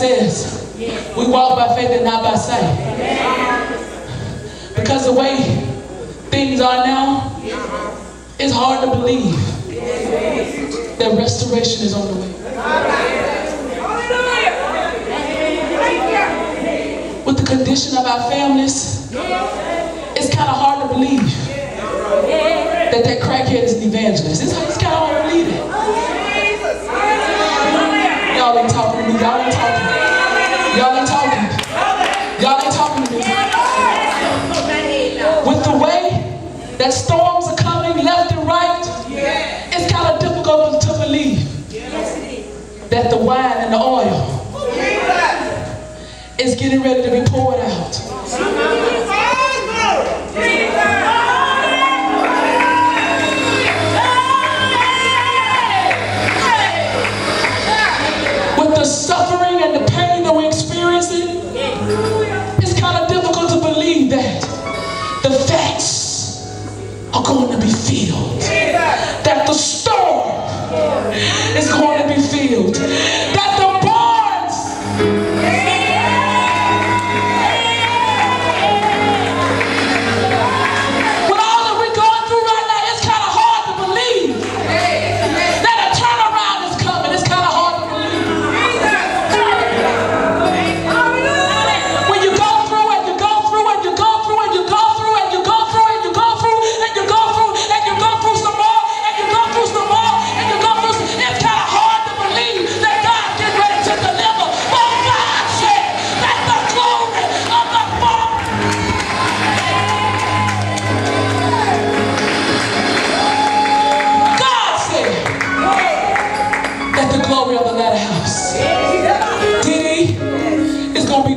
says, we walk by faith and not by sight. Because the way things are now, it's hard to believe that restoration is on the way. With the condition of our families, it's kind of hard to believe that crackhead is an evangelist. It's kind of hard to believe it. Y'all ain't talking to me. Y'all ain't talking. Y'all ain't talking. Y'all ain't talking to me. With the way that storms are coming left and right, it's kind of difficult to believe that the wine and the oil is getting ready to be poured out. With the suffering and the pain that we're experiencing, it's kind of difficult to believe that the facts are going to be filled. That the storm is going to be filled. That the barns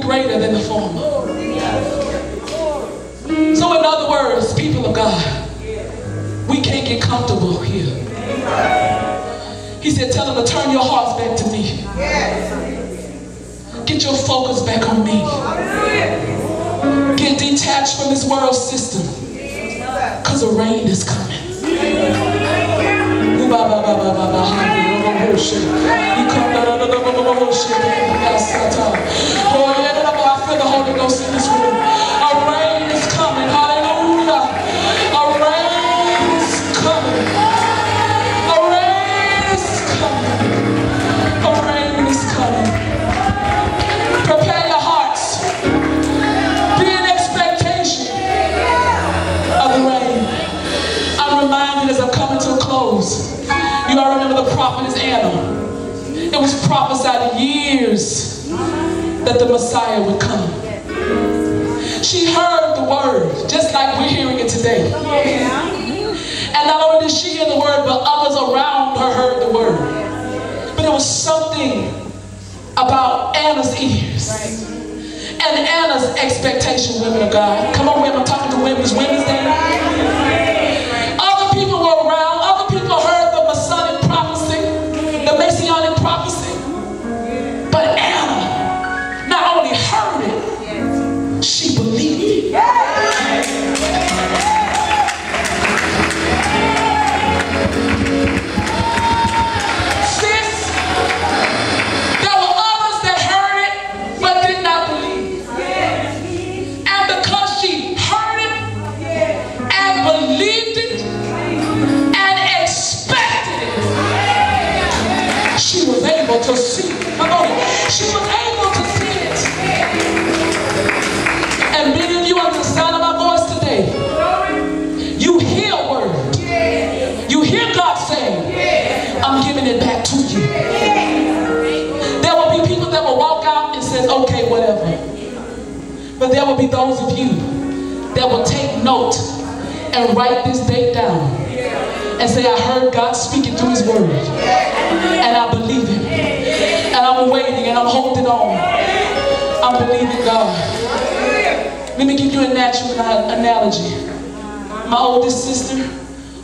greater than the former. So in other words, people of God, we can't get comfortable here. He said, tell them to turn your hearts back to me. Get your focus back on me. Get detached from this world system, because the rain is coming. I feel the Holy Ghost in this room. A rain is coming. Hallelujah. A rain is coming. A rain is coming. A rain is coming. Prepare your hearts. Be in expectation of the rain. I'm reminded as I'm coming to a close. You all remember the prophetess Anna. It was prophesied years that the Messiah would come. She heard the word, just like we're hearing it today. And not only did she hear the word, but others around her heard the word. But it was something about Anna's ears and Anna's expectation, women of God. Come on, women, I'm talking to women. It's Women's Day. Other people were around. Other people heard the Masonic prophecy, the Messianic prophecy. But Anna not only heard it, she believed it. Sis, there were others that heard it but did not believe. And because she heard it and believed it and expected it, she was able to see it. She was able to see it. And many of you under the sound of my voice today, you hear a word. You hear God saying, I'm giving it back to you. There will be people that will walk out and say, okay, whatever. But there will be those of you that will take note and write this date down and say, I heard God speaking through his word. And I believe him. And I'm waiting and I'm holding on. I'm believing God. Let me give you a natural analogy. My oldest sister,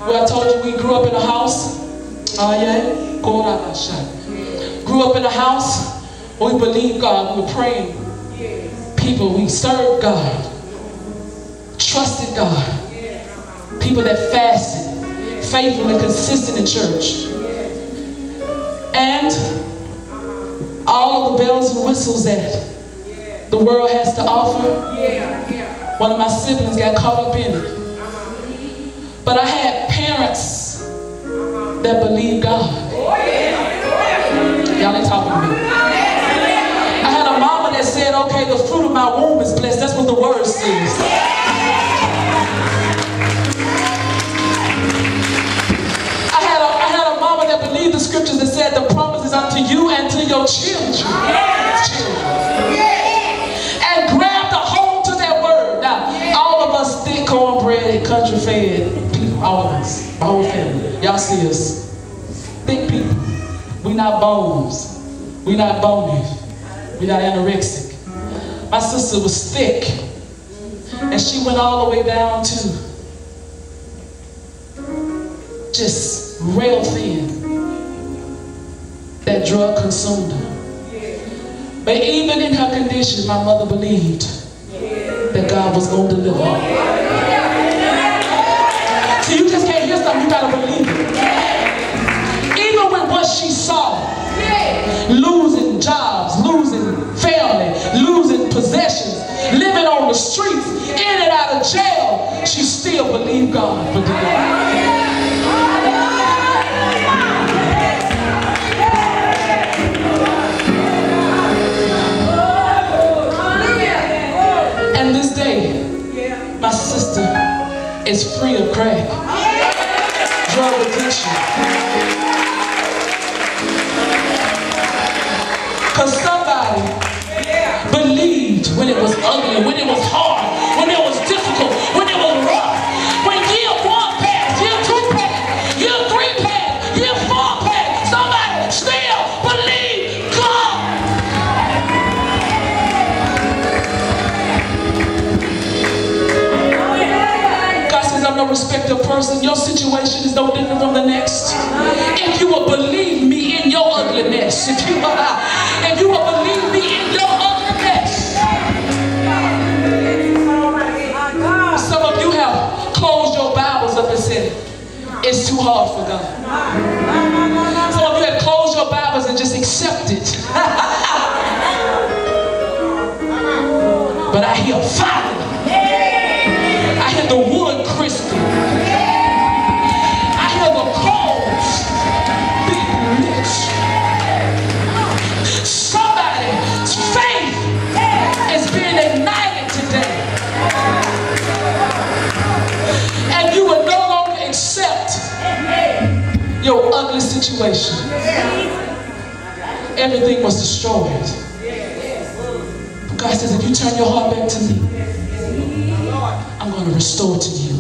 where I told you we grew up in a house. Grew up in a house where we believed God. We were praying people. We served God. Trusted God. People that fasted. Faithful and consistent in church. And all of the bells bells and whistles that the world has to offer. One of my siblings got caught up in it. But I had parents that believed God. Y'all ain't talking to me. I had a mama that said, okay, the fruit of my womb is blessed. That's what the word says. I had a mama that believed the scriptures that said the promise is unto you and to your children. And grabbed a hold to that word. Now, all of us thick cornbread, country fed people, all of us, my whole family. Y'all see us. Thick people. We not bones. We not bony. We not anorexic. My sister was thick. And she went all the way down to just rail thin. That drug consumed her. But even in her condition, my mother believed that God was going to deliver her. See, you just can't hear something, you got to believe it. Even with what she saw, losing jobs, losing family, losing possessions, living on the streets, in and out of jail, she still believed God for deliverance. And this day, my sister is free of crack, drug addiction. Because somebody believed when it was ugly, when it was hard, when it was difficult, when it was rough. When year 1 passed, year 2 passed, year 3 passed, year 4 passed, somebody still believed God. God says, I'm no respecter of person. Your situation is no different from the next. If you will believe me in your ugliness, if you will believe me in your ugliness. Some of you have closed your Bibles up and said, it's too hard for God. Some of you have closed your Bibles and just accepted. But I hear fire. I hear the wood crisping. I hear the coals being lit. Somebody's faith is being ignited today. And you will no longer accept your ugly situation. Everything was destroyed. But God says, if you turn your heart back to me, I'm going to restore to you.